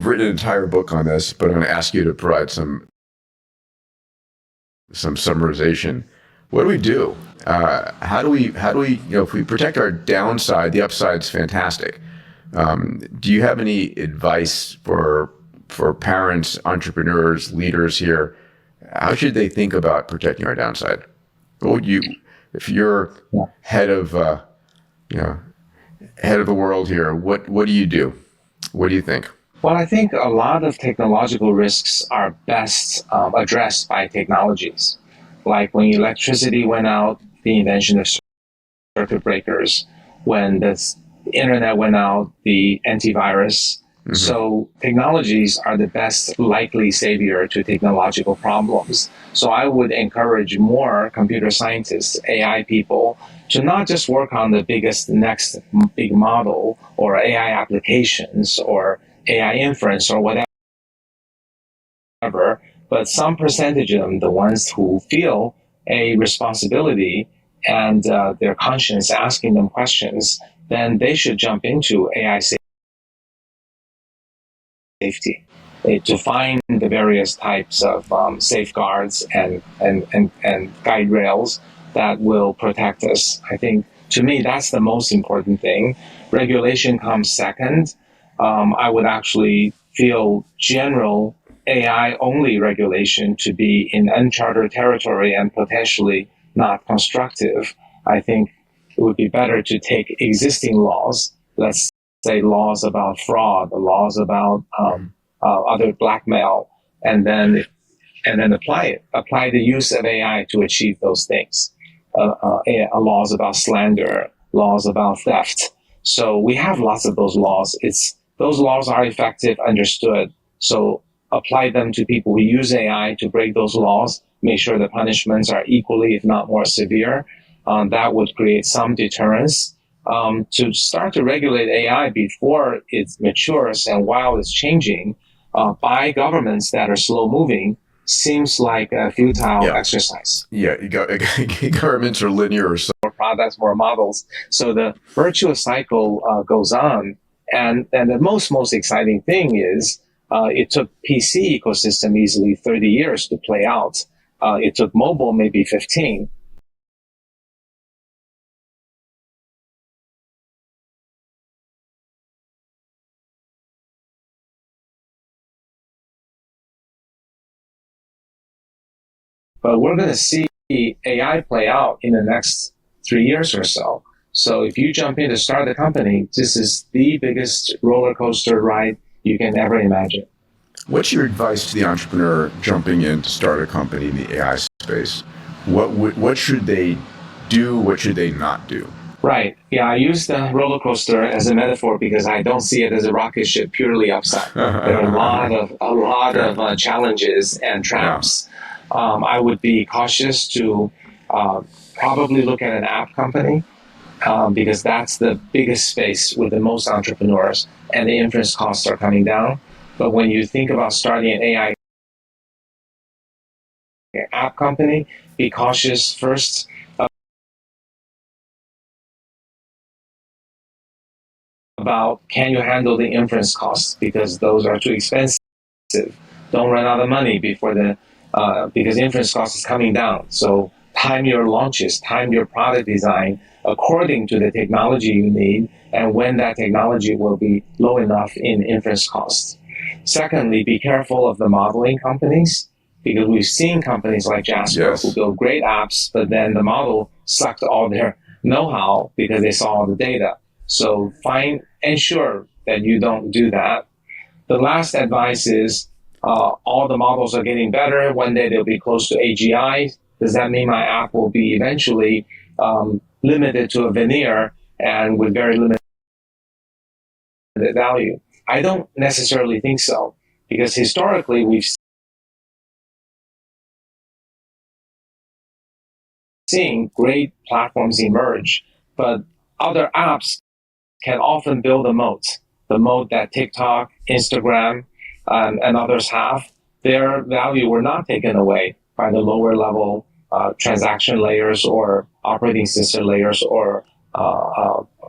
written an entire book on this, but I'm going to ask you to provide some summarization. What do we do? How do we, if we protect our downside, the upside's fantastic. Do you have any advice for parents, entrepreneurs, leaders here? How should they think about protecting our downside? What would you, if you're head of the world here, what do you do? What do you think? Well, I think a lot of technological risks are best addressed by technologies. Like when electricity went out, the invention of circuit breakers. When the internet went out, the antivirus. Mm-hmm. So technologies are the best likely savior to technological problems. So I would encourage more computer scientists, AI people, to not just work on the next big model or AI applications or AI inference or whatever, but some percentage of them, the ones who feel a responsibility and their conscience asking them questions, then they should jump into AI safety to find the various types of safeguards and guide rails that will protect us. I think, to me, that's the most important thing. Regulation comes second. I would actually feel general AI-only regulation to be in uncharted territory and potentially not constructive. I think it would be better to take existing laws, let's say laws about fraud, laws about other blackmail, and then apply the use of AI to achieve those things. Laws about slander, laws about theft. So we have lots of those laws. Those laws are effective, understood. So apply them to people who use AI to break those laws. Make sure the punishments are equally, if not more severe. That would create some deterrence. To start to regulate AI before it matures and while it's changing by governments that are slow moving seems like a futile exercise. Yeah, governments are linear or so. More products, more models. So the virtuous cycle goes on. And the most exciting thing is it took PC ecosystem easily 30 years to play out. It took mobile maybe 15. But we're going to see AI play out in the next 3 years or so. So if you jump in to start a company, this is the biggest roller coaster ride you can ever imagine. What's your advice to the entrepreneur jumping in to start a company in the AI space? What should they do? What should they not do? Right. Yeah, I use the roller coaster as a metaphor because I don't see it as a rocket ship purely upside. There are a lot of challenges and traps. Yeah. I would be cautious to probably look at an app company because that's the biggest space with the most entrepreneurs and the inference costs are coming down. But when you think about starting an AI app company, be cautious first about can you handle the inference costs because those are too expensive. Don't run out of money before because inference cost is coming down. So time your launches, time your product design according to the technology you need and when that technology will be low enough in inference costs. Secondly, be careful of the modeling companies because we've seen companies like Jasper who build great apps, but then the model sucked all their know-how because they saw all the data. So ensure that you don't do that. The last advice is all the models are getting better. One day they'll be close to AGI. Does that mean my app will be eventually limited to a veneer and with very limited value? I don't necessarily think so because historically we've seen great platforms emerge, but other apps can often build a moat. The moat that TikTok, Instagram, and others have, their value were not taken away by the lower level transaction layers or operating system layers or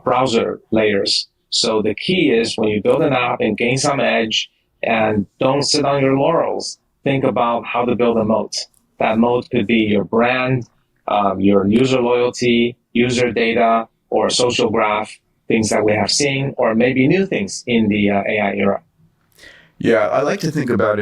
browser layers. So the key is when you build an app and gain some edge and don't sit on your laurels. Think about how to build a moat. That moat could be your brand, your user loyalty, user data, or social graph, things that we have seen, or maybe new things in the AI era. Yeah, I like to think about it